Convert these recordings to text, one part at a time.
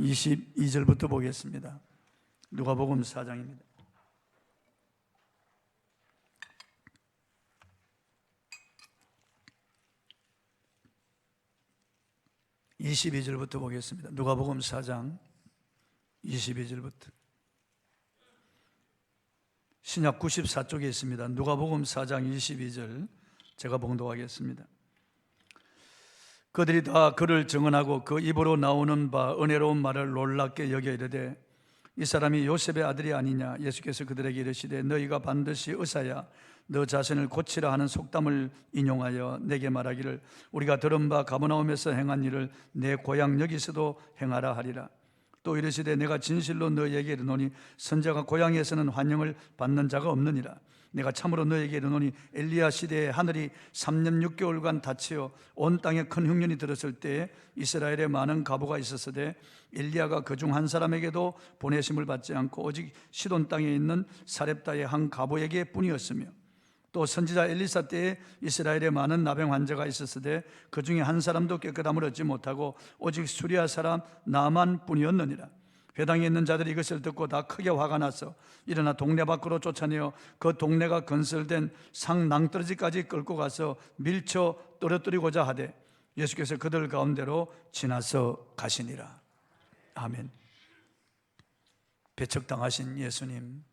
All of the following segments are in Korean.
22절부터 보겠습니다. 누가복음 4장입니다. (22절부터) 보겠습니다. 누가복음 4장 22절부터. 신약 94쪽에 있습니다. 누가복음 4장 22절 제가 봉독하겠습니다. 그들이 다 그를 증언하고 그 입으로 나오는 바 은혜로운 말을 놀랍게 여겨 이르되 이 사람이 요셉의 아들이 아니냐. 예수께서 그들에게 이르시되 너희가 반드시 의사야 너 자신을 고치라 하는 속담을 인용하여 내게 말하기를 우리가 들은 바 가버나움에서 행한 일을 내 고향 여기서도 행하라 하리라. 또 이르시되 내가 진실로 너희에게 이르노니 선자가 고향에서는 환영을 받는 자가 없느니라. 내가 참으로 너희에게 이르노니 엘리야 시대에 하늘이 3년 6개월간 닫히어 온 땅에 큰 흉년이 들었을 때에 이스라엘에 많은 과부가 있었으되 엘리야가 그중 한 사람에게도 보내심을 받지 않고 오직 시돈 땅에 있는 사렙다의 한 과부에게 뿐이었으며 또 선지자 엘리사 때에 이스라엘에 많은 나병 환자가 있었으되 그 중에 한 사람도 깨끗함을 얻지 못하고 오직 수리아 사람 나만 뿐이었느니라. 회당에 있는 자들이 이것을 듣고 다 크게 화가 나서 일어나 동네 밖으로 쫓아내어 그 동네가 건설된 상 낭떠러지까지 끌고 가서 밀쳐 떨어뜨리고자 하되 예수께서 그들 가운데로 지나서 가시니라. 아멘. 배척당하신 예수님,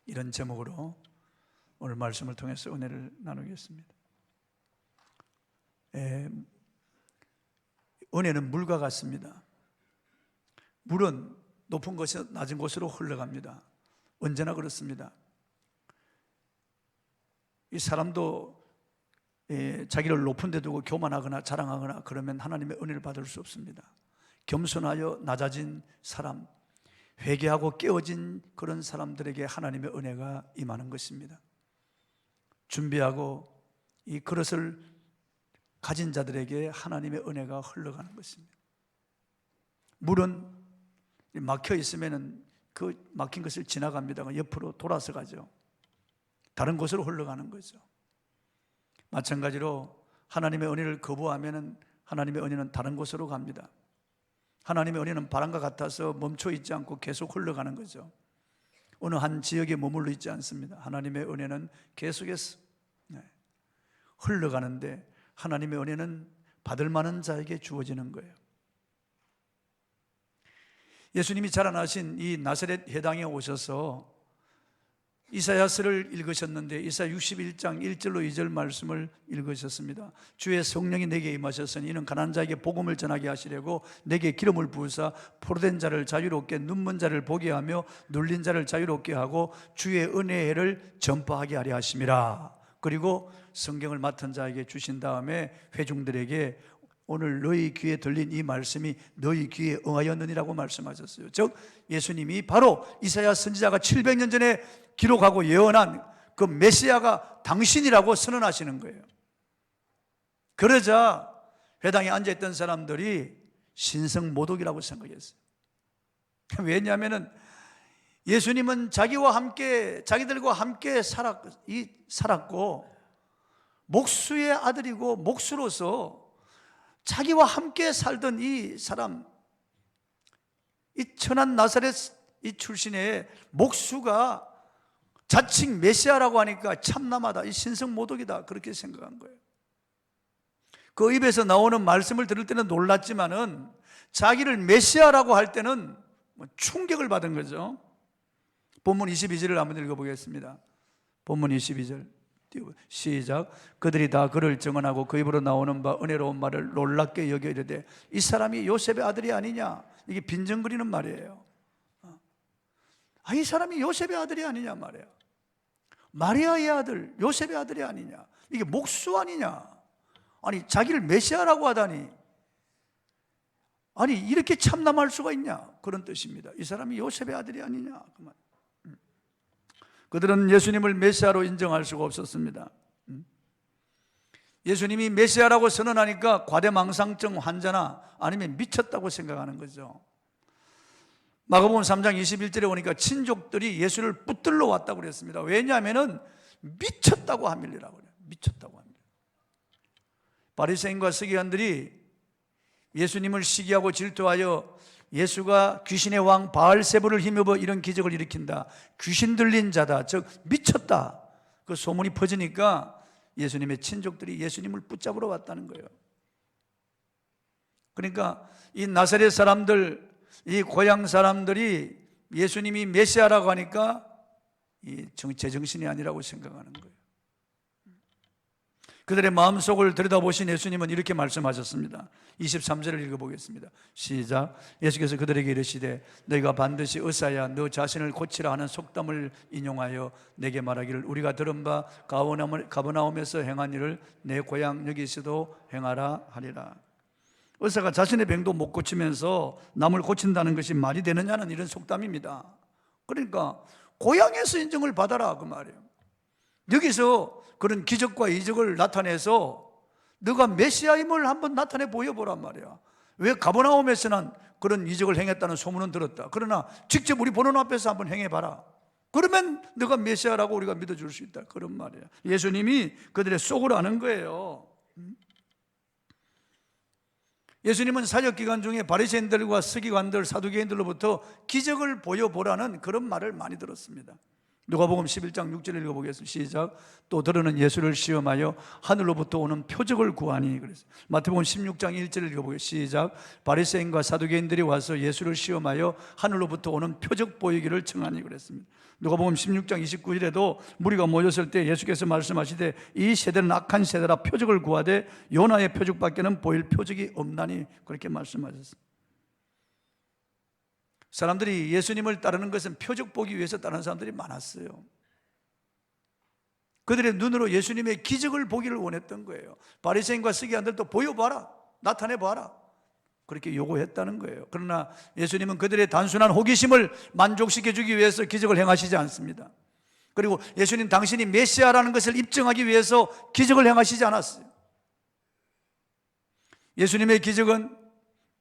이런 제목으로 오늘 말씀을 통해서 은혜를 나누겠습니다. 은혜는 물과 같습니다. 물은 높은 곳에서 낮은 곳으로 흘러갑니다. 언제나 그렇습니다. 이 사람도 자기를 높은 데 두고 교만하거나 자랑하거나 그러면 하나님의 은혜를 받을 수 없습니다. 겸손하여 낮아진 사람, 회개하고 깨어진 그런 사람들에게 하나님의 은혜가 임하는 것입니다. 준비하고 이 그릇을 가진 자들에게 하나님의 은혜가 흘러가는 것입니다. 물은 막혀 있으면 그 막힌 것을 지나갑니다. 옆으로 돌아서 가죠. 다른 곳으로 흘러가는 거죠. 마찬가지로 하나님의 은혜를 거부하면 하나님의 은혜는 다른 곳으로 갑니다. 하나님의 은혜는 바람과 같아서 멈춰 있지 않고 계속 흘러가는 거죠. 어느 한 지역에 머물러 있지 않습니다. 하나님의 은혜는 계속해서 흘러가는데 하나님의 은혜는 받을 만한 자에게 주어지는 거예요. 예수님이 자라나신 이 나사렛 회당에 오셔서 이사야서를 읽으셨는데 이사야 61장 1절로 2절 말씀을 읽으셨습니다. 주의 성령이 내게 임하셨으니 이는 가난한 자에게 복음을 전하게 하시려고 내게 기름을 부으사 포로된 자를 자유롭게 눈먼 자를 보게 하며 눌린 자를 자유롭게 하고 주의 은혜의 해를 전파하게 하려 하심이라. 그리고 성경을 맡은 자에게 주신 다음에 회중들에게 오늘 너희 귀에 들린 이 말씀이 너희 귀에 응하였느니라고 말씀하셨어요. 즉 예수님이 바로 이사야 선지자가 700년 전에 기록하고 예언한 그 메시아가 당신이라고 선언하시는 거예요. 그러자 회당에 앉아있던 사람들이 신성모독이라고 생각했어요. 왜냐하면 예수님은 자기들과 함께 살았고 목수의 아들이고 목수로서 자기와 함께 살던 이 사람, 이 천한 나사렛 이 출신의 목수가 자칭 메시아라고 하니까 참남하다, 이 신성모독이다, 그렇게 생각한 거예요. 그 입에서 나오는 말씀을 들을 때는 놀랐지만은 자기를 메시아라고 할 때는 충격을 받은 거죠. 본문 22절을 한번 읽어보겠습니다. 본문 22절 시작. 그들이 다 그를 증언하고 그 입으로 나오는 바 은혜로운 말을 놀랍게 여겨 이르되 이 사람이 요셉의 아들이 아니냐. 이게 빈정거리는 말이에요. 이 사람이 요셉의 아들이 아니냐 말이에요. 마리아의 아들, 요셉의 아들이 아니냐. 이게 목수 아니냐. 아니 자기를 메시아라고 하다니, 아니 이렇게 참남할 수가 있냐, 그런 뜻입니다. 이 사람이 요셉의 아들이 아니냐 그 말. 그들은 예수님을 메시아로 인정할 수가 없었습니다. 예수님이 메시아라고 선언하니까 과대망상증 환자나 아니면 미쳤다고 생각하는 거죠. 마가복음 3장 21절에 보니까 친족들이 예수를 붙들러 왔다고 그랬습니다. 왜냐하면 미쳤다고 함이라고 그래요. 미쳤다고 합니다. 바리새인과 서기관들이 예수님을 시기하고 질투하여 예수가 귀신의 왕 바알세불을 힘입어 이런 기적을 일으킨다, 귀신 들린 자다, 즉 미쳤다, 그 소문이 퍼지니까 예수님의 친족들이 예수님을 붙잡으러 왔다는 거예요. 그러니까 이 나사렛 사람들, 이 고향 사람들이 예수님이 메시아라고 하니까 제정신이 아니라고 생각하는 거예요. 그들의 마음속을 들여다보신 예수님은 이렇게 말씀하셨습니다. 23절을 읽어보겠습니다. 시작. 예수께서 그들에게 이르시되 너희가 반드시 의사야 너 자신을 고치라 하는 속담을 인용하여 내게 말하기를 우리가 들은 바 가버나움에서 행한 일을 내 고향 여기서도 행하라 하리라. 의사가 자신의 병도 못 고치면서 남을 고친다는 것이 말이 되느냐는 이런 속담입니다. 그러니까 고향에서 인정을 받아라 그 말이에요. 여기서 그런 기적과 이적을 나타내서 너가 메시아임을 한번 나타내 보여보란 말이야. 왜 가버나움에서는 그런 이적을 행했다는 소문은 들었다. 그러나 직접 우리 보는 앞에서 한번 행해봐라. 그러면 너가 메시아라고 우리가 믿어줄 수 있다. 그런 말이야. 예수님이 그들의 속을 아는 거예요. 예수님은 사역기간 중에 바리새인들과 서기관들, 사두개인들로부터 기적을 보여보라는 그런 말을 많이 들었습니다. 누가복음 11장 6절 읽어보겠습니다. 시작. 또 들으는 예수를 시험하여 하늘로부터 오는 표적을 구하니 그랬어요. 마태복음 16장 1절 읽어보겠습니다. 시작. 바리새인과 사두개인들이 와서 예수를 시험하여 하늘로부터 오는 표적 보이기를 청하니 그랬습니다. 누가복음 16장 29절에도 무리가 모였을 때 예수께서 말씀하시되 이 세대는 악한 세대라 표적을 구하되 요나의 표적밖에는 보일 표적이 없나니 그렇게 말씀하셨습니다. 사람들이 예수님을 따르는 것은 표적 보기 위해서 따르는 사람들이 많았어요. 그들의 눈으로 예수님의 기적을 보기를 원했던 거예요. 바리새인과 서기관들도 보여봐라, 나타내봐라, 그렇게 요구했다는 거예요. 그러나 예수님은 그들의 단순한 호기심을 만족시켜주기 위해서 기적을 행하시지 않습니다. 그리고 예수님 당신이 메시아라는 것을 입증하기 위해서 기적을 행하시지 않았어요. 예수님의 기적은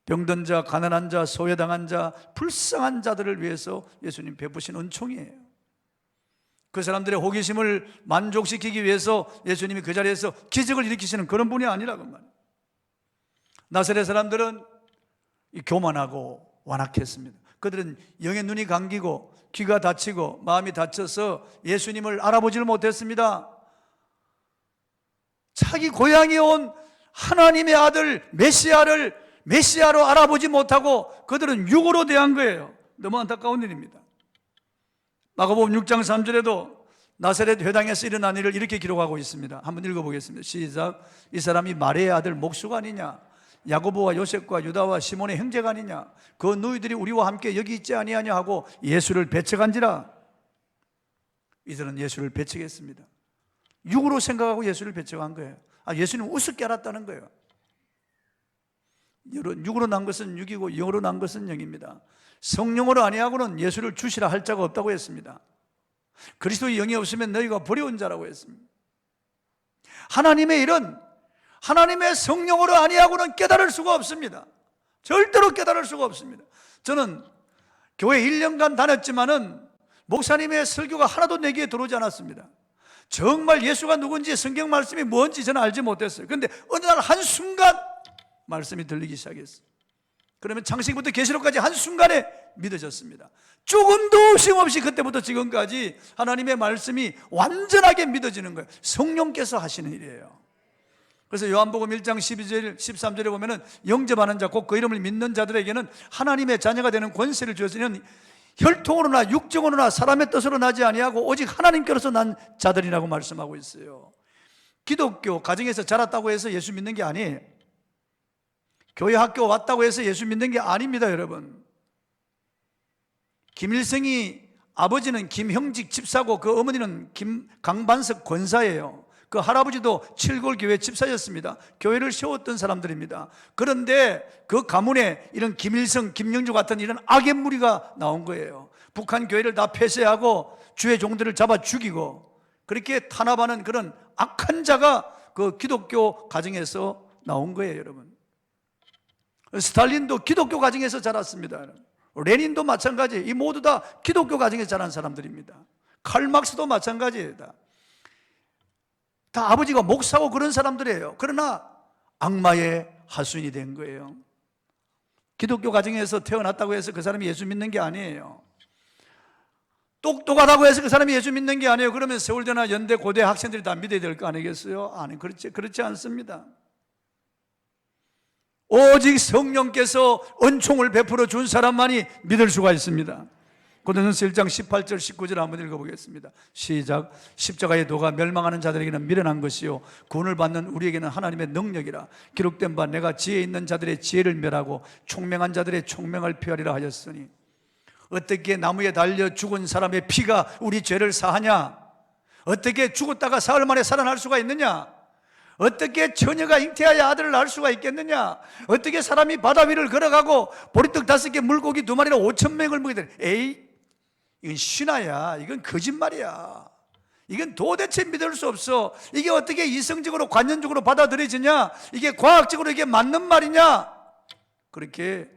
병든 자, 가난한 자, 소외당한 자, 불쌍한 자들을 위해서 예수님 베푸신 은총이에요. 그 사람들의 호기심을 만족시키기 위해서 예수님이 그 자리에서 기적을 일으키시는 그런 분이 아니라고 말이에요. 나사렛 사람들은 교만하고 완악했습니다. 그들은 영의 눈이 감기고 귀가 다치고 마음이 다쳐서 예수님을 알아보지를 못했습니다. 자기 고향에 온 하나님의 아들 메시아로 알아보지 못하고 그들은 육으로 대한 거예요. 너무 안타까운 일입니다. 마가복음 6장 3절에도 나사렛 회당에서 일어난 일을 이렇게 기록하고 있습니다. 한번 읽어보겠습니다. 시작. 이 사람이 마리아의 아들 목수가 아니냐, 야고보와 요셉과 유다와 시몬의 형제가 아니냐, 그 너희들이 우리와 함께 여기 있지 아니하냐 하고 예수를 배척한지라. 이들은 예수를 배척했습니다. 육으로 생각하고 예수를 배척한 거예요. 예수님 우습게 알았다는 거예요. 육으로 난 것은 육이고 영으로 난 것은 영입니다. 성령으로 아니하고는 예수를 주시라 할 자가 없다고 했습니다. 그리스도의 영이 없으면 너희가 버려온 자라고 했습니다. 하나님의 일은 하나님의 성령으로 아니하고는 깨달을 수가 없습니다. 절대로 깨달을 수가 없습니다. 저는 교회 1년간 다녔지만은 목사님의 설교가 하나도 내게 들어오지 않았습니다. 정말 예수가 누군지 성경 말씀이 뭔지 저는 알지 못했어요. 그런데 어느 날 한순간 말씀이 들리기 시작했어요. 그러면 창세기부터 계시록까지 한순간에 믿어졌습니다. 조금도 쉼없이 그때부터 지금까지 하나님의 말씀이 완전하게 믿어지는 거예요. 성령께서 하시는 일이에요. 그래서 요한복음 1장 12절 13절에 보면은 영접하는 자 곧 그 이름을 믿는 자들에게는 하나님의 자녀가 되는 권세를 주었으니 혈통으로나 육정으로나 사람의 뜻으로 나지 아니하고 오직 하나님께로서 난 자들이라고 말씀하고 있어요. 기독교 가정에서 자랐다고 해서 예수 믿는 게 아니에요. 교회 학교 왔다고 해서 예수 믿는 게 아닙니다, 여러분. 김일성이 아버지는 김형직 집사고 그 어머니는 강반석 권사예요. 그 할아버지도 칠골교회 집사였습니다. 교회를 세웠던 사람들입니다. 그런데 그 가문에 이런 김일성, 김영주 같은 이런 악의 무리가 나온 거예요. 북한 교회를 다 폐쇄하고 주의 종들을 잡아 죽이고 그렇게 탄압하는 그런 악한 자가 그 기독교 가정에서 나온 거예요, 여러분. 스탈린도 기독교 가정에서 자랐습니다. 레닌도 마찬가지. 이 모두 다 기독교 가정에서 자란 사람들입니다. 칼 막스도 마찬가지예요. 다 아버지가 목사고 그런 사람들이에요. 그러나 악마의 하수인이 된 거예요. 기독교 가정에서 태어났다고 해서 그 사람이 예수 믿는 게 아니에요. 똑똑하다고 해서 그 사람이 예수 믿는 게 아니에요. 그러면 서울대나 연대, 고대 학생들이 다 믿어야 될 거 아니겠어요? 아니, 그렇지 않습니다. 오직 성령께서 은총을 베풀어 준 사람만이 믿을 수가 있습니다. 고린도전서 1장 18절 19절 한번 읽어보겠습니다. 시작. 십자가의 도가 멸망하는 자들에게는 미련한 것이요 구원을 받는 우리에게는 하나님의 능력이라. 기록된 바 내가 지혜 있는 자들의 지혜를 멸하고 총명한 자들의 총명을 폐하리라 하였으니. 어떻게 나무에 달려 죽은 사람의 피가 우리 죄를 사하냐? 어떻게 죽었다가 사흘 만에 살아날 수가 있느냐? 어떻게 처녀가 잉태하여 아들을 낳을 수가 있겠느냐? 어떻게 사람이 바다 위를 걸어가고 보리떡 5개 물고기 2마리로 5,000명을 먹이더니, 에이, 이건 신화야. 이건 거짓말이야. 이건 도대체 믿을 수 없어. 이게 어떻게 이성적으로 관념적으로 받아들여지냐? 이게 과학적으로 이게 맞는 말이냐? 그렇게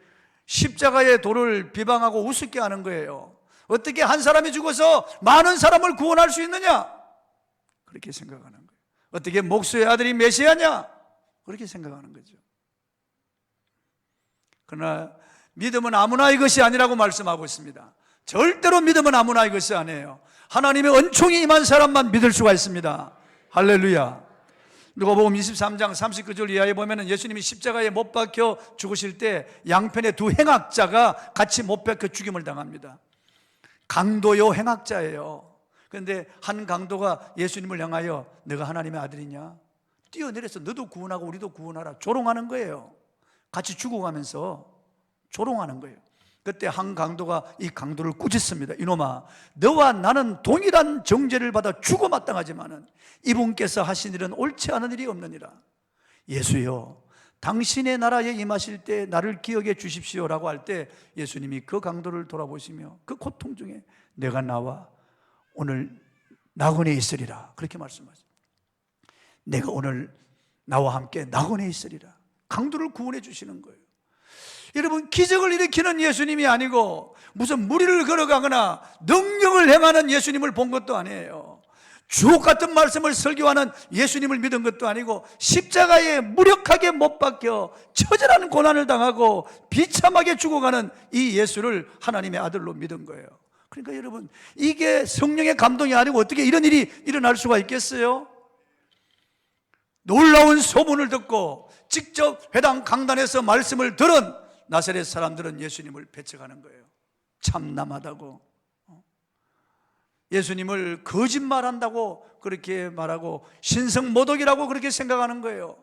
십자가의 도를 비방하고 우습게 하는 거예요. 어떻게 한 사람이 죽어서 많은 사람을 구원할 수 있느냐? 그렇게 생각하는 거예요. 어떻게 목수의 아들이 메시아냐? 그렇게 생각하는 거죠. 그러나 믿음은 아무나 이것이 아니라고 말씀하고 있습니다. 절대로 믿음은 아무나 이것이 아니에요. 하나님의 은총이 임한 사람만 믿을 수가 있습니다. 할렐루야. 누가복음 23장 39절 이하에 보면 예수님이 십자가에 못 박혀 죽으실 때 양편에 두 행악자가 같이 못 박혀 죽임을 당합니다. 강도요 행악자예요. 그런데 한 강도가 예수님을 향하여 너가 하나님의 아들이냐? 뛰어내려서 너도 구원하고 우리도 구원하라 조롱하는 거예요. 같이 죽어가면서 조롱하는 거예요. 그때 한 강도가 이 강도를 꾸짖습니다. 이놈아, 너와 나는 동일한 정죄를 받아 죽어 마땅하지만은 이분께서 하신 일은 옳지 않은 일이 없느니라. 예수여, 당신의 나라에 임하실 때 나를 기억해 주십시오라고 할 때 예수님이 그 강도를 돌아보시며 그 고통 중에 내가 나와 오늘 낙원에 있으리라 그렇게 말씀하십니다. 내가 오늘 나와 함께 낙원에 있으리라. 강도를 구원해 주시는 거예요. 여러분, 기적을 일으키는 예수님이 아니고 무슨 무리를 걸어가거나 능력을 행하는 예수님을 본 것도 아니에요. 주옥 같은 말씀을 설교하는 예수님을 믿은 것도 아니고 십자가에 무력하게 못 박혀 처절한 고난을 당하고 비참하게 죽어가는 이 예수를 하나님의 아들로 믿은 거예요. 그러니까 여러분, 이게 성령의 감동이 아니고 어떻게 이런 일이 일어날 수가 있겠어요? 놀라운 소문을 듣고 직접 회당 강단에서 말씀을 들은 나사렛 사람들은 예수님을 배척하는 거예요. 참남하다고, 예수님을 거짓말한다고 그렇게 말하고 신성모독이라고 그렇게 생각하는 거예요.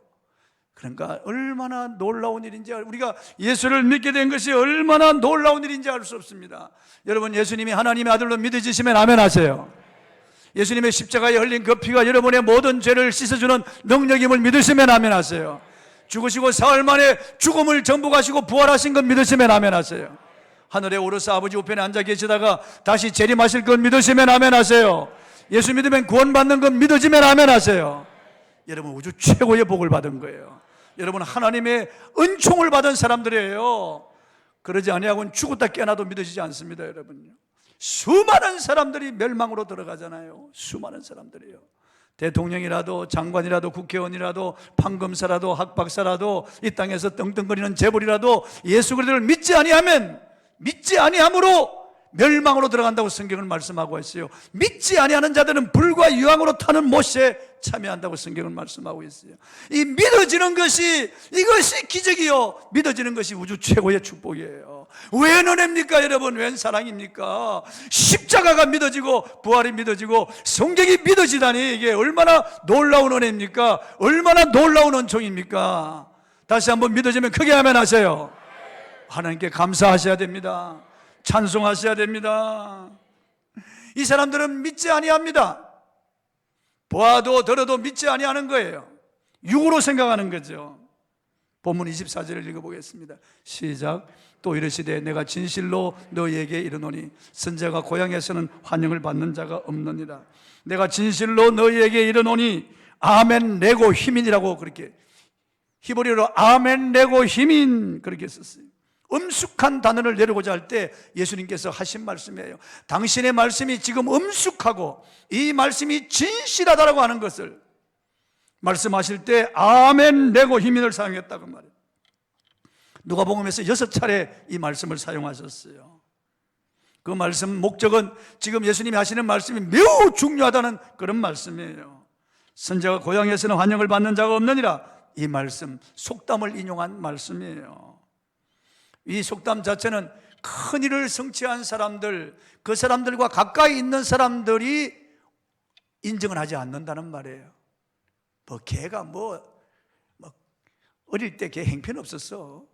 그러니까 얼마나 놀라운 일인지, 우리가 예수를 믿게 된 것이 얼마나 놀라운 일인지 알 수 없습니다. 여러분, 예수님이 하나님의 아들로 믿어지시면 아멘 하세요. 예수님의 십자가에 흘린 그 피가 여러분의 모든 죄를 씻어주는 능력임을 믿으시면 아멘 하세요. 죽으시고 사흘 만에 죽음을 정복하시고 부활하신 것 믿으시면 아멘 하세요. 하늘에 오르사 아버지 우편에 앉아 계시다가 다시 재림하실 것 믿으시면 아멘 하세요. 예수 믿으면 구원받는 것 믿어지면 아멘 하세요. 여러분, 우주 최고의 복을 받은 거예요. 여러분, 하나님의 은총을 받은 사람들이에요. 그러지 아니하고는 죽었다 깨어나도 믿어지지 않습니다. 여러분요, 수많은 사람들이 멸망으로 들어가잖아요. 수많은 사람들이요. 대통령이라도 장관이라도 국회의원이라도 판검사라도 학박사라도 이 땅에서 떵떵거리는 재벌이라도 예수 그리스도를 믿지 아니하면, 믿지 아니함으로 멸망으로 들어간다고 성경은 말씀하고 있어요. 믿지 아니하는 자들은 불과 유황으로 타는 못에 참여한다고 성경은 말씀하고 있어요. 이 믿어지는 것이, 이것이 기적이요, 믿어지는 것이 우주 최고의 축복이에요. 웬 은혜입니까 여러분? 웬 사랑입니까? 십자가가 믿어지고 부활이 믿어지고 성경이 믿어지다니, 이게 얼마나 놀라운 은혜입니까? 얼마나 놀라운 은총입니까? 다시 한번 믿어지면 크게 아멘 하세요. 하나님께 감사하셔야 됩니다. 찬송하셔야 됩니다. 이 사람들은 믿지 아니합니다. 보아도 들어도 믿지 아니하는 거예요. 육으로 생각하는 거죠. 본문 24절을 읽어보겠습니다. 시작. 또 이르시되 내가 진실로 너희에게 이르노니 선자가 고향에서는 환영을 받는 자가 없느니라. 내가 진실로 너희에게 이르노니 아멘 레고 히민이라고, 그렇게 히브리어로 아멘 레고 히민 그렇게 썼어요. 엄숙한 단어를 내려고자 할 때 예수님께서 하신 말씀이에요. 당신의 말씀이 지금 엄숙하고 이 말씀이 진실하다라고 하는 것을 말씀하실 때 아멘 레고 히민을 사용했다고 말해요. 누가복음에서 6차례 이 말씀을 사용하셨어요. 그 말씀 목적은 지금 예수님이 하시는 말씀이 매우 중요하다는 그런 말씀이에요. 선지자가 고향에서는 환영을 받는 자가 없느니라, 이 말씀 속담을 인용한 말씀이에요. 이 속담 자체는 큰 일을 성취한 사람들, 그 사람들과 가까이 있는 사람들이 인정을 하지 않는다는 말이에요. 걔가 어릴 때 걔 행편 없었어.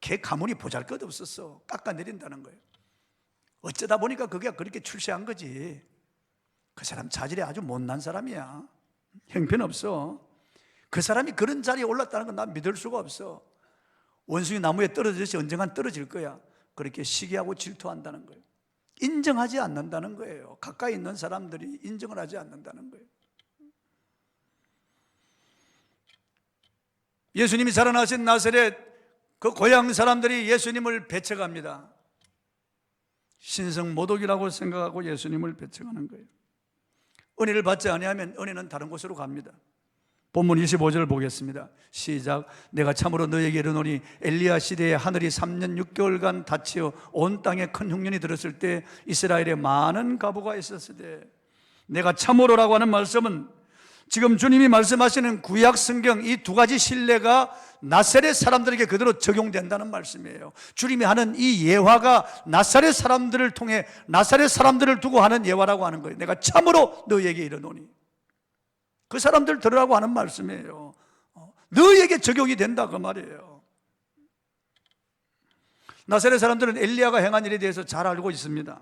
걔 가문이 보잘것없었어. 깎아내린다는 거예요. 어쩌다 보니까 그게 그렇게 출세한 거지. 그 사람 자질이 아주 못난 사람이야. 형편없어. 그 사람이 그런 자리에 올랐다는 건 난 믿을 수가 없어. 원숭이 나무에 떨어졌지 언젠간 떨어질 거야. 그렇게 시기하고 질투한다는 거예요. 인정하지 않는다는 거예요. 가까이 있는 사람들이 인정을 하지 않는다는 거예요. 예수님이 자라나신 나사렛, 그 고향 사람들이 예수님을 배척합니다. 신성 모독이라고 생각하고 예수님을 배척하는 거예요. 은혜를 받지 아니하면 은혜는 다른 곳으로 갑니다. 본문 25절을 보겠습니다. 시작. 내가 참으로 너에게 이르노니 엘리야 시대에 하늘이 3년 6개월간 닫히어 온 땅에 큰 흉년이 들었을 때 이스라엘에 많은 과부가 있었을 때, 내가 참으로라고 하는 말씀은 지금 주님이 말씀하시는 구약 성경 이 두 가지 신뢰가 나사렛 사람들에게 그대로 적용된다는 말씀이에요. 주님이 하는 이 예화가 나사렛 사람들을 통해 나사렛 사람들을 두고 하는 예화라고 하는 거예요. 내가 참으로 너희에게 이르노니, 그 사람들 들으라고 하는 말씀이에요. 너희에게 적용이 된다 그 말이에요. 나사렛 사람들은 엘리야가 행한 일에 대해서 잘 알고 있습니다.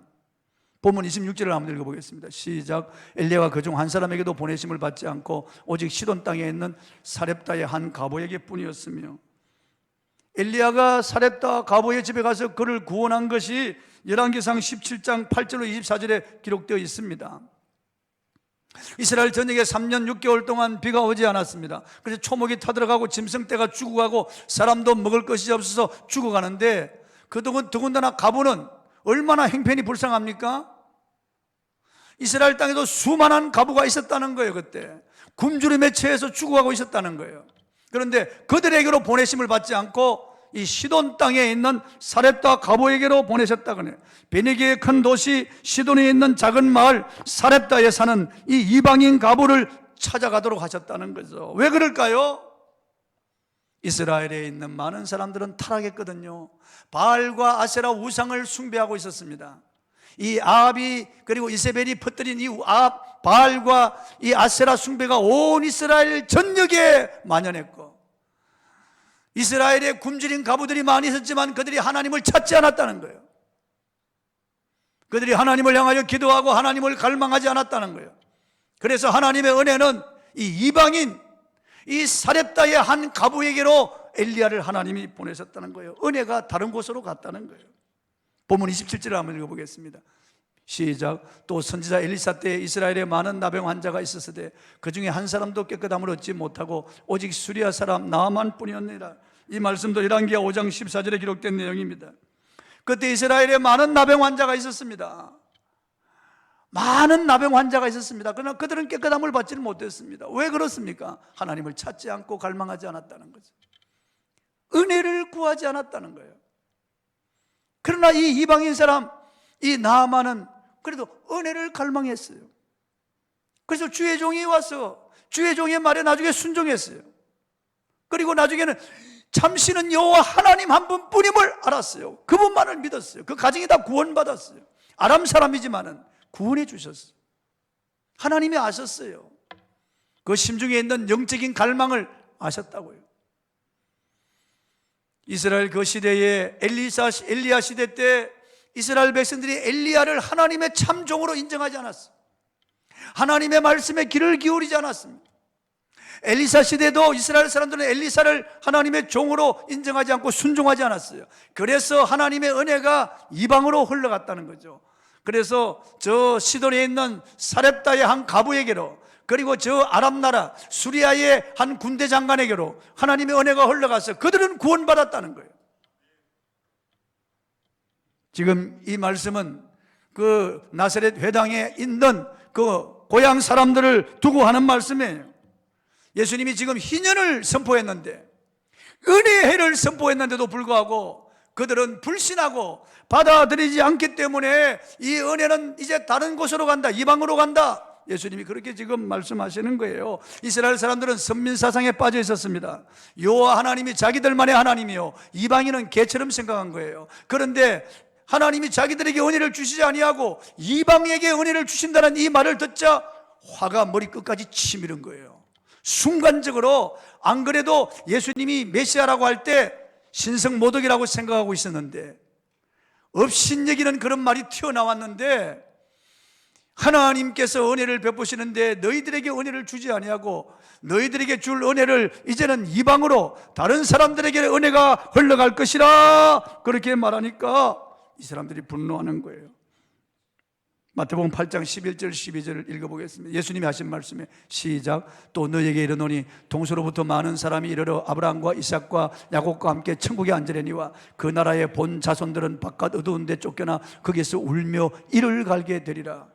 본문 26절을 한번 읽어보겠습니다. 시작. 엘리야가 그중 한 사람에게도 보내심을 받지 않고 오직 시돈 땅에 있는 사렙다의 한 가보에게 뿐이었으며, 엘리야가 사렙다 가보의 집에 가서 그를 구원한 것이 열왕기상 17장 8절로 24절에 기록되어 있습니다. 이스라엘 전역에 3년 6개월 동안 비가 오지 않았습니다. 그래서 초목이 타들어가고 짐승떼가 죽어가고 사람도 먹을 것이 없어서 죽어가는데, 더군다나 가보는 얼마나 형편이 불쌍합니까? 이스라엘 땅에도 수많은 가부가 있었다는 거예요. 그때 굶주림에 처해서 죽어가고 있었다는 거예요. 그런데 그들에게로 보내심을 받지 않고 이 시돈 땅에 있는 사렙다 가부에게로 보내셨다 그래요. 베니게의 큰 도시 시돈에 있는 작은 마을 사렙다에 사는 이 이방인 가부를 찾아가도록 하셨다는 거죠. 왜 그럴까요? 이스라엘에 있는 많은 사람들은 타락했거든요. 바알과 아세라 우상을 숭배하고 있었습니다. 이 아합이 그리고 이세벨이 퍼뜨린 이 바알과 이 아세라 숭배가 온 이스라엘 전역에 만연했고, 이스라엘에 굶주린 가부들이 많이 있었지만 그들이 하나님을 찾지 않았다는 거예요. 그들이 하나님을 향하여 기도하고 하나님을 갈망하지 않았다는 거예요. 그래서 하나님의 은혜는 이 이방인 이 사렙다의 한 가부에게로 엘리야를 하나님이 보내셨다는 거예요. 은혜가 다른 곳으로 갔다는 거예요. 본문 27절을 한번 읽어보겠습니다. 시작. 또 선지자 엘리사 때에 이스라엘에 많은 나병 환자가 있었으되 그 중에 한 사람도 깨끗함을 얻지 못하고 오직 수리아 사람 나아만 뿐이었느니라. 이 말씀도 열왕기하 5장 14절에 기록된 내용입니다. 그때 이스라엘에 많은 나병 환자가 있었습니다. 많은 나병 환자가 있었습니다. 그러나 그들은 깨끗함을 받지는 못했습니다. 왜 그렇습니까? 하나님을 찾지 않고 갈망하지 않았다는 거죠. 은혜를 구하지 않았다는 거예요. 그러나 이 이방인 사람 이 나아만은 그래도 은혜를 갈망했어요. 그래서 주의 종이 와서 주의 종의 말에 나중에 순종했어요. 그리고 나중에는 참신은 여호와 하나님 한 분뿐임을 알았어요. 그분만을 믿었어요. 그 가정이 다 구원받았어요. 아람 사람이지만은 구원해 주셨어요. 하나님이 아셨어요. 그 심중에 있는 영적인 갈망을 아셨다고요. 이스라엘 그 시대에 엘리야 시대 때 이스라엘 백성들이 엘리야를 하나님의 참종으로 인정하지 않았어요. 하나님의 말씀에 귀를 기울이지 않았습니다. 엘리사 시대도 이스라엘 사람들은 엘리사를 하나님의 종으로 인정하지 않고 순종하지 않았어요. 그래서 하나님의 은혜가 이방으로 흘러갔다는 거죠. 그래서 저 시돈에 있는 사렙다의 한 가부에게로, 그리고 저 아람 나라 수리아의 한 군대 장관에게로 하나님의 은혜가 흘러가서 그들은 구원받았다는 거예요. 지금 이 말씀은 그 나사렛 회당에 있는 그 고향 사람들을 두고 하는 말씀이에요. 예수님이 지금 희년을 선포했는데 은혜의 해를 선포했는데도 불구하고 그들은 불신하고 받아들이지 않기 때문에 이 은혜는 이제 다른 곳으로 간다, 이방으로 간다. 예수님이 그렇게 지금 말씀하시는 거예요. 이스라엘 사람들은 선민사상에 빠져 있었습니다. 여호와 하나님이 자기들만의 하나님이요, 이방인은 개처럼 생각한 거예요. 그런데 하나님이 자기들에게 은혜를 주시지 아니하고 이방에게 은혜를 주신다는 이 말을 듣자 화가 머리끝까지 치미른 거예요. 순간적으로, 안 그래도 예수님이 메시아라고 할 때 신성모독이라고 생각하고 있었는데, 업신여기는 그런 말이 튀어나왔는데, 하나님께서 은혜를 베푸시는데 너희들에게 은혜를 주지 아니하고 너희들에게 줄 은혜를 이제는 이방으로, 다른 사람들에게 은혜가 흘러갈 것이라 그렇게 말하니까 이 사람들이 분노하는 거예요. 마태복음 8장 11절 12절을 읽어보겠습니다. 예수님이 하신 말씀에 시작. 또 너에게 이르노니 동서로부터 많은 사람이 이르러 아브라함과 이삭과 야곱과 함께 천국에 앉으려니와 그 나라의 본 자손들은 바깥 어두운 데 쫓겨나 거기서 울며 이를 갈게 되리라.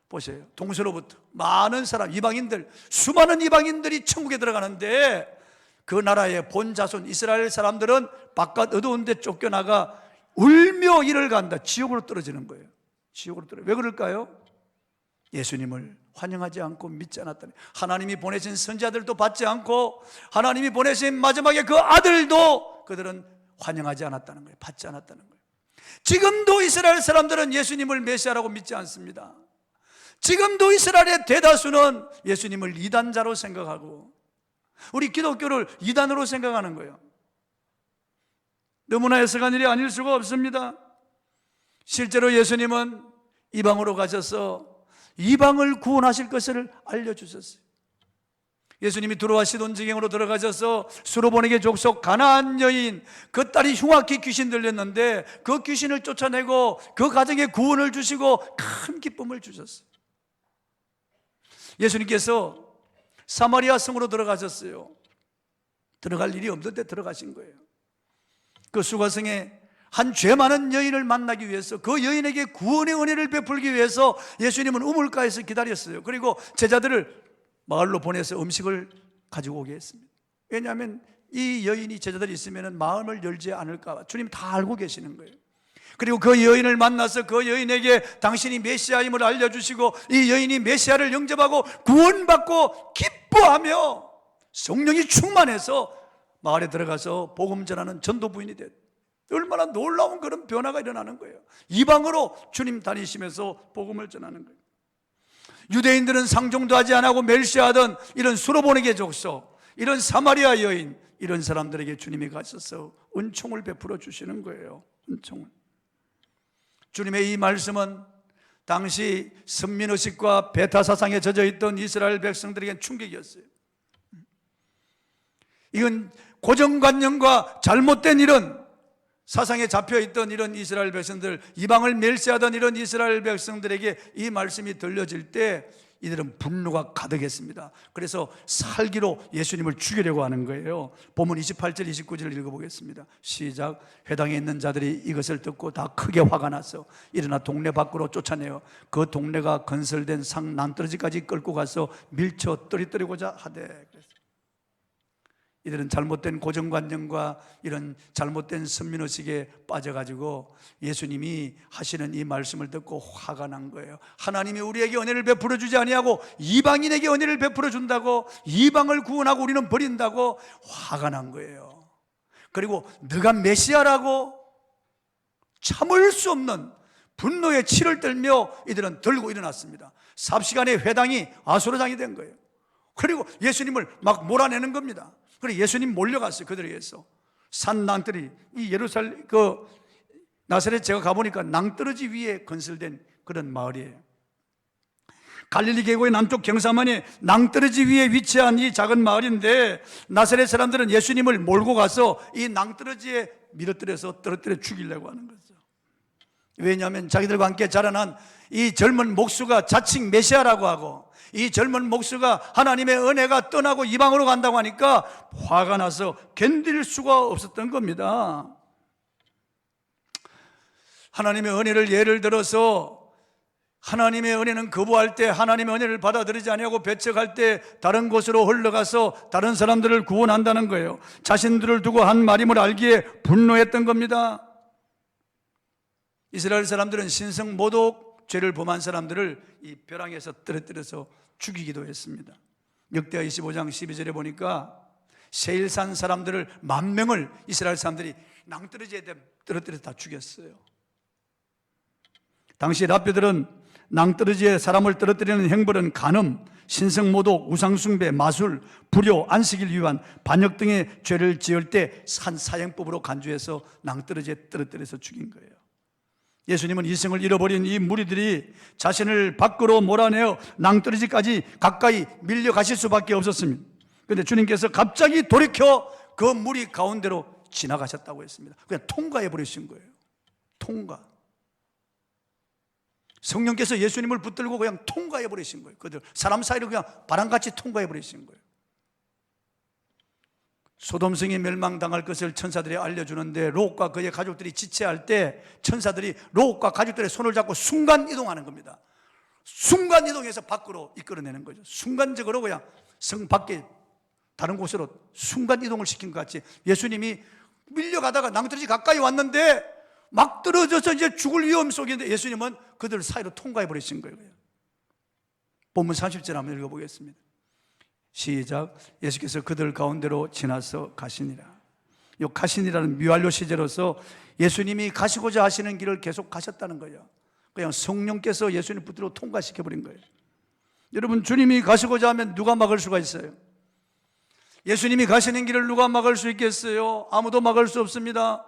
보세요. 동서로부터 많은 사람, 이방인들, 수많은 이방인들이 천국에 들어가는데 그 나라의 본 자손 이스라엘 사람들은 바깥 어두운 데 쫓겨나가 울며 이를 간다. 지옥으로 떨어지는 거예요. 지옥으로 떨어져요. 왜 그럴까요? 예수님을 환영하지 않고 믿지 않았다니. 하나님이 보내신 선지자들도 받지 않고 하나님이 보내신 마지막에 그 아들도 그들은 환영하지 않았다는 거예요. 받지 않았다는 거예요. 지금도 이스라엘 사람들은 예수님을 메시아라고 믿지 않습니다. 지금도 이스라엘의 대다수는 예수님을 이단자로 생각하고 우리 기독교를 이단으로 생각하는 거예요. 너무나 해석한 일이 아닐 수가 없습니다. 실제로 예수님은 이방으로 가셔서 이방을 구원하실 것을 알려주셨어요. 예수님이 두로와 시돈 지경으로 들어가셔서 수로보내게 족속 가나안 여인, 그 딸이 흉악히 귀신 들렸는데 그 귀신을 쫓아내고 그 가정에 구원을 주시고 큰 기쁨을 주셨어요. 예수님께서 사마리아 성으로 들어가셨어요. 들어갈 일이 없는데 들어가신 거예요. 그 수가성에 한 죄 많은 여인을 만나기 위해서, 그 여인에게 구원의 은혜를 베풀기 위해서 예수님은 우물가에서 기다렸어요. 그리고 제자들을 마을로 보내서 음식을 가지고 오게 했습니다. 왜냐하면 이 여인이 제자들이 있으면 마음을 열지 않을까 봐 주님 다 알고 계시는 거예요. 그리고 그 여인을 만나서 그 여인에게 당신이 메시아임을 알려주시고 이 여인이 메시아를 영접하고 구원받고 기뻐하며 성령이 충만해서 마을에 들어가서 복음 전하는 전도부인이 됐어요. 얼마나 놀라운 그런 변화가 일어나는 거예요. 이방으로 주님 다니시면서 복음을 전하는 거예요. 유대인들은 상종도 하지 않고 멸시하던 이런 수로보내게 족속, 이런 사마리아 여인, 이런 사람들에게 주님이 가셔서 은총을 베풀어 주시는 거예요. 은총을. 주님의 이 말씀은 당시 선민의식과 배타사상에 젖어있던 이스라엘 백성들에겐 충격이었어요. 이건 고정관념과 잘못된 이런 사상에 잡혀있던 이런 이스라엘 백성들, 이방을 멸시하던 이런 이스라엘 백성들에게 이 말씀이 들려질 때 이들은 분노가 가득했습니다. 그래서 살기로 예수님을 죽이려고 하는 거예요. 본문 28절 29절을 읽어보겠습니다. 시작. 회당에 있는 자들이 이것을 듣고 다 크게 화가 나서 일어나 동네 밖으로 쫓아내어 그 동네가 건설된 상 난떨어지까지 끌고 가서 밀쳐 떨어뜨리고자 하되. 이들은 잘못된 고정관념과 이런 잘못된 선민의식에 빠져가지고 예수님이 하시는 이 말씀을 듣고 화가 난 거예요. 하나님이 우리에게 은혜를 베풀어 주지 아니하고 이방인에게 은혜를 베풀어 준다고, 이방을 구원하고 우리는 버린다고 화가 난 거예요. 그리고 네가 메시아라고 참을 수 없는 분노의 치를 떨며 이들은 들고 일어났습니다. 삽시간에 회당이 아수라장이 된 거예요. 그리고 예수님을 막 몰아내는 겁니다. 그래 예수님 몰려갔어요. 그들에 의해서 산 낭떠러지, 이 예루살렘 그 나사렛 제가 가보니까 낭떠러지 위에 건설된 그런 마을이에요. 갈릴리 계곡의 남쪽 경사만에 낭떠러지 위에 위치한 이 작은 마을인데 나사렛 사람들은 예수님을 몰고 가서 이 낭떠러지에 밀어뜨려서 떨어뜨려 죽이려고 하는 거죠. 왜냐하면 자기들과 함께 자라난 이 젊은 목수가 자칭 메시아라고 하고 이 젊은 목수가 하나님의 은혜가 떠나고 이방으로 간다고 하니까 화가 나서 견딜 수가 없었던 겁니다. 하나님의 은혜를 예를 들어서 하나님의 은혜는 거부할 때, 하나님의 은혜를 받아들이지 아니하고 배척할 때 다른 곳으로 흘러가서 다른 사람들을 구원한다는 거예요. 자신들을 두고 한 말임을 알기에 분노했던 겁니다. 이스라엘 사람들은 신성 모독 죄를 범한 사람들을 이 벼랑에서 떨어뜨려서 죽이기도 했습니다. 역대하 25장 12절에 보니까 세일산 사람들을 10,000명을 이스라엘 사람들이 낭떠러지에 떨어뜨려서 다 죽였어요. 당시 랍비들은 낭떠러지에 사람을 떨어뜨리는 행벌은 간음, 신성모독, 우상숭배, 마술, 불효, 안식일 위반, 반역 등의 죄를 지을 때 산사형법으로 간주해서 낭떠러지에 떨어뜨려서 죽인 거예요. 예수님은 이성을 잃어버린 이 무리들이 자신을 밖으로 몰아내어 낭떠러지까지 가까이 밀려가실 수밖에 없었습니다. 그런데 주님께서 갑자기 돌이켜 그 무리 가운데로 지나가셨다고 했습니다. 그냥 통과해 버리신 거예요. 통과. 성령께서 예수님을 붙들고 그냥 통과해 버리신 거예요. 그들 사람 사이를 그냥 바람같이 통과해 버리신 거예요. 소돔성이 멸망당할 것을 천사들이 알려주는데 롯과 그의 가족들이 지체할 때 천사들이 롯과 가족들의 손을 잡고 순간 이동하는 겁니다. 순간 이동해서 밖으로 이끌어내는 거죠. 순간적으로 그냥 성 밖에 다른 곳으로 순간 이동을 시킨 것 같이 예수님이 밀려가다가 낭떠러지 가까이 왔는데 막 떨어져서 이제 죽을 위험 속인데 예수님은 그들 사이로 통과해 버리신 거예요. 본문 30절 한번 읽어보겠습니다. 시작. 예수께서 그들 가운데로 지나서 가시니라. 이 가시니라는 미완료 시제로서 예수님이 가시고자 하시는 길을 계속 가셨다는 거예요. 그냥 성령께서 예수님 붙들고 통과시켜버린 거예요. 여러분, 주님이 가시고자 하면 누가 막을 수가 있어요? 예수님이 가시는 길을 누가 막을 수 있겠어요? 아무도 막을 수 없습니다.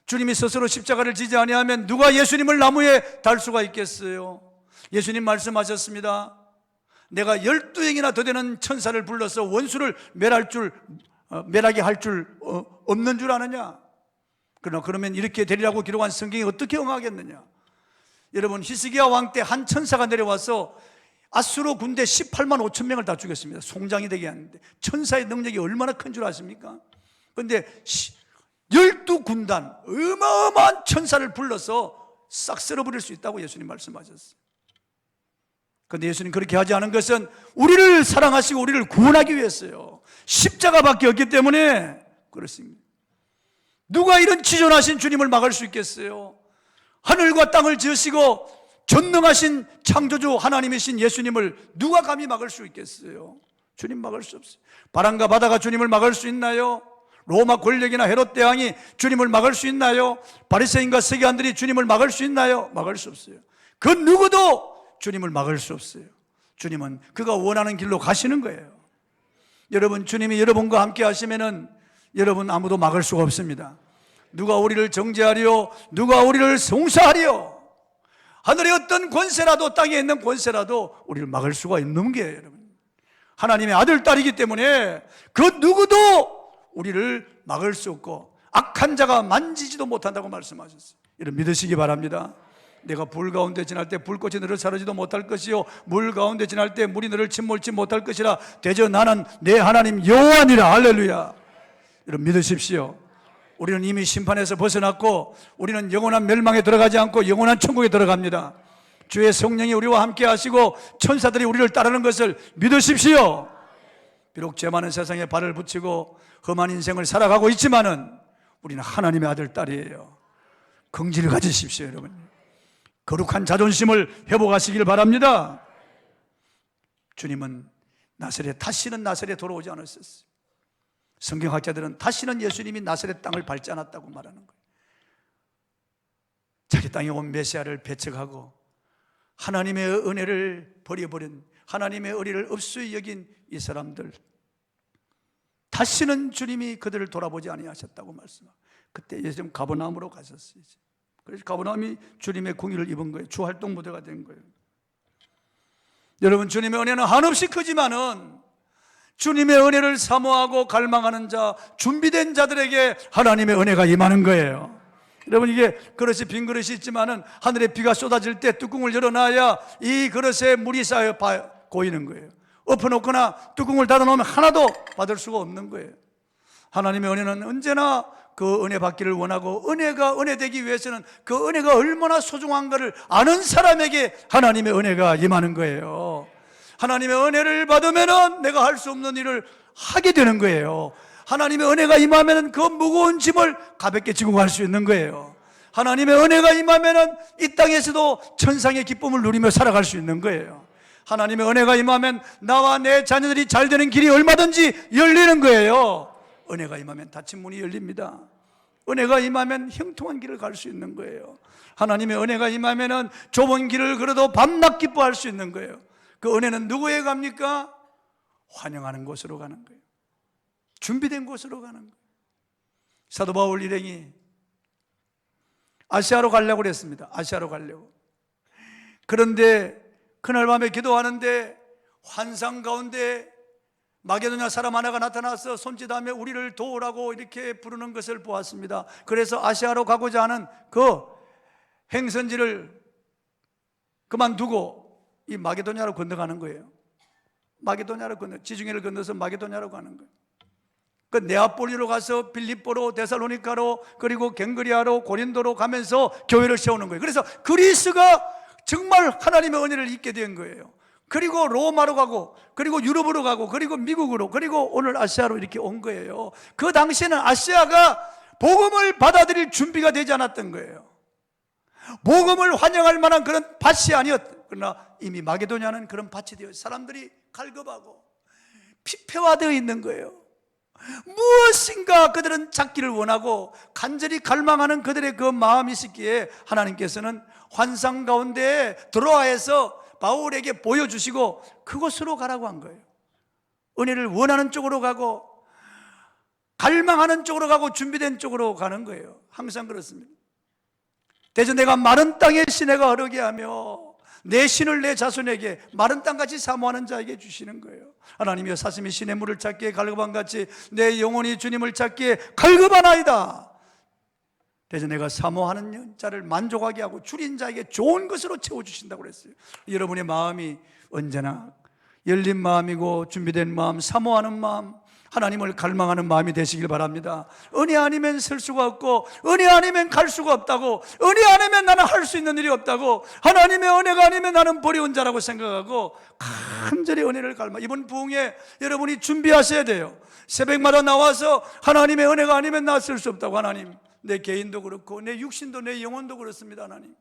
주님이 스스로 십자가를 지지 아니하면 누가 예수님을 나무에 달 수가 있겠어요? 예수님 말씀하셨습니다. 내가 12행이나 더 되는 천사를 불러서 원수를 멸하게 할 줄 없는 줄 아느냐? 그러면 이렇게 되리라고 기록한 성경이 어떻게 응하겠느냐? 여러분, 히스기야 왕 때 한 천사가 내려와서 아수르 군대 18만 5천 명을 다 죽였습니다. 송장이 되게 하는데 천사의 능력이 얼마나 큰 줄 아십니까? 그런데 12군단 어마어마한 천사를 불러서 싹 쓸어버릴 수 있다고 예수님 말씀하셨어요. 그런데 예수님 그렇게 하지 않은 것은 우리를 사랑하시고 우리를 구원하기 위해서요. 십자가밖에 없기 때문에 그렇습니다. 누가 이런 지존하신 주님을 막을 수 있겠어요? 하늘과 땅을 지으시고 전능하신 창조주 하나님이신 예수님을 누가 감히 막을 수 있겠어요? 주님 막을 수 없어요. 바람과 바다가 주님을 막을 수 있나요? 로마 권력이나 헤롯 대왕이 주님을 막을 수 있나요? 바리새인과 서기관들이 주님을 막을 수 있나요? 막을 수 없어요. 그 누구도 주님을 막을 수 없어요. 주님은 그가 원하는 길로 가시는 거예요. 여러분, 주님이 여러분과 함께 하시면은 여러분 아무도 막을 수가 없습니다. 누가 우리를 정죄하리요? 누가 우리를 송사하리요? 하늘의 어떤 권세라도 땅에 있는 권세라도 우리를 막을 수가 있는 게 여러분 하나님의 아들 딸이기 때문에 그 누구도 우리를 막을 수 없고 악한 자가 만지지도 못한다고 말씀하셨어요. 이런 믿으시기 바랍니다. 내가 불 가운데 지날 때 불꽃이 너를 사르지도 못할 것이요 물 가운데 지날 때 물이 너를 침몰치 못할 것이라 대저 나는 내 하나님 여호와니라. 할렐루야. 여러분 믿으십시오. 우리는 이미 심판에서 벗어났고 우리는 영원한 멸망에 들어가지 않고 영원한 천국에 들어갑니다. 주의 성령이 우리와 함께 하시고 천사들이 우리를 따르는 것을 믿으십시오. 비록 죄 많은 세상에 발을 붙이고 험한 인생을 살아가고 있지만은 우리는 하나님의 아들 딸이에요. 긍지를 가지십시오. 여러분 거룩한 자존심을 회복하시길 바랍니다. 주님은 나사렛, 다시는 나사렛에 돌아오지 않으셨어요. 성경학자들은 다시는 예수님이 나사렛 땅을 밟지 않았다고 말하는 거예요. 자기 땅에 온 메시아를 배척하고 하나님의 은혜를 버려버린, 하나님의 의리를 없이 여긴 이 사람들, 다시는 주님이 그들을 돌아보지 아니하셨다고 말씀하고 그때 예수님 가버나움으로 가셨어요. 그래서 가버나움이 주님의 공의를 입은 거예요. 주활동 무대가 된 거예요. 여러분 주님의 은혜는 한없이 크지만은 주님의 은혜를 사모하고 갈망하는 자, 준비된 자들에게 하나님의 은혜가 임하는 거예요. 여러분 이게 그릇이 빈 그릇이 있지만은 하늘에 비가 쏟아질 때 뚜껑을 열어놔야 이 그릇에 물이 쌓여 고이는 거예요. 엎어놓거나 뚜껑을 닫아놓으면 하나도 받을 수가 없는 거예요. 하나님의 은혜는 언제나 그 은혜 받기를 원하고, 은혜가 은혜 되기 위해서는 그 은혜가 얼마나 소중한 것을 아는 사람에게 하나님의 은혜가 임하는 거예요. 하나님의 은혜를 받으면 내가 할 수 없는 일을 하게 되는 거예요. 하나님의 은혜가 임하면 그 무거운 짐을 가볍게 지고 갈 수 있는 거예요. 하나님의 은혜가 임하면 이 땅에서도 천상의 기쁨을 누리며 살아갈 수 있는 거예요. 하나님의 은혜가 임하면 나와 내 자녀들이 잘 되는 길이 얼마든지 열리는 거예요. 은혜가 임하면 닫힌 문이 열립니다. 은혜가 임하면 형통한 길을 갈 수 있는 거예요. 하나님의 은혜가 임하면 좁은 길을 걸어도 밤낮 기뻐할 수 있는 거예요. 그 은혜는 누구에게 갑니까? 환영하는 곳으로 가는 거예요. 준비된 곳으로 가는 거예요. 사도 바울 일행이 아시아로 가려고 그랬습니다. 아시아로 가려고. 그런데 그날 밤에 기도하는데 환상 가운데 마게도냐 사람 하나가 나타나서 손짓하며 우리를 도우라고 이렇게 부르는 것을 보았습니다. 그래서 아시아로 가고자 하는 그 행선지를 그만두고 이 마게도냐로 건너가는 거예요. 마게도냐로 지중해를 건너서 마게도냐로 가는 거예요. 그 네아폴리로 가서 빌립보로, 데살로니카로, 그리고 갱그리아로, 고린도로 가면서 교회를 세우는 거예요. 그래서 그리스가 정말 하나님의 은혜를 입게 된 거예요. 그리고 로마로 가고, 그리고 유럽으로 가고, 그리고 미국으로, 그리고 오늘 아시아로 이렇게 온 거예요. 그 당시에는 아시아가 복음을 받아들일 준비가 되지 않았던 거예요. 복음을 환영할 만한 그런 밭이 아니었다. 그러나 이미 마게도냐는 그런 밭이 되어 사람들이 갈급하고 피폐화되어 있는 거예요. 무엇인가 그들은 찾기를 원하고 간절히 갈망하는 그들의 그 마음이 있었기에 하나님께서는 환상 가운데 드로아에서 바울에게 보여주시고 그곳으로 가라고 한 거예요. 은혜를 원하는 쪽으로 가고 갈망하는 쪽으로 가고 준비된 쪽으로 가는 거예요. 항상 그렇습니다. 대저 내가 마른 땅에 시내가 흐르게 하며 내 신을 내 자손에게 마른 땅같이 사모하는 자에게 주시는 거예요. 하나님이여 사슴이 신의 물을 찾기에 갈급한같이 내 영혼이 주님을 찾기에 갈급하나이다. 대저 내가 사모하는 자를 만족하게 하고 줄인 자에게 좋은 것으로 채워주신다고 그랬어요. 여러분의 마음이 언제나 열린 마음이고 준비된 마음, 사모하는 마음, 하나님을 갈망하는 마음이 되시길 바랍니다. 은혜 아니면 설 수가 없고 은혜 아니면 갈 수가 없다고, 은혜 아니면 나는 할 수 있는 일이 없다고, 하나님의 은혜가 아니면 나는 버려온 자라고 생각하고 간절히 은혜를 갈망. 이번 부흥에 여러분이 준비하셔야 돼요. 새벽마다 나와서 하나님의 은혜가 아니면 나 쓸 수 없다고. 하나님, 내 개인도 그렇고 내 육신도 내 영혼도 그렇습니다. 하나님,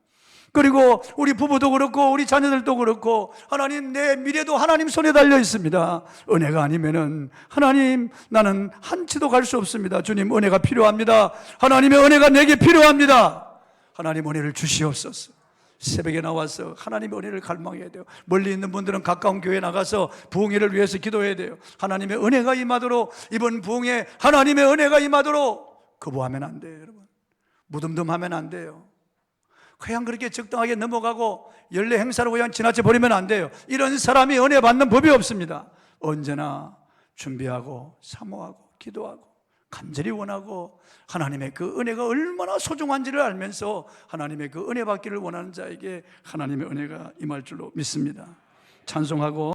그리고 우리 부부도 그렇고 우리 자녀들도 그렇고 하나님, 내 미래도 하나님 손에 달려 있습니다. 은혜가 아니면은 하나님, 나는 한치도 갈 수 없습니다. 주님, 은혜가 필요합니다. 하나님의 은혜가 내게 필요합니다. 하나님, 은혜를 주시옵소서. 새벽에 나와서 하나님의 은혜를 갈망해야 돼요. 멀리 있는 분들은 가까운 교회에 나가서 부흥회를 위해서 기도해야 돼요. 하나님의 은혜가 임하도록, 이번 부흥회 하나님의 은혜가 임하도록 거부하면 안 돼요. 여러분, 무덤덤하면 안 돼요. 그냥 그렇게 적당하게 넘어가고 연례 행사로 그냥 지나쳐 버리면 안 돼요. 이런 사람이 은혜 받는 법이 없습니다. 언제나 준비하고 사모하고 기도하고 간절히 원하고 하나님의 그 은혜가 얼마나 소중한지를 알면서 하나님의 그 은혜 받기를 원하는 자에게 하나님의 은혜가 임할 줄로 믿습니다. 찬송하고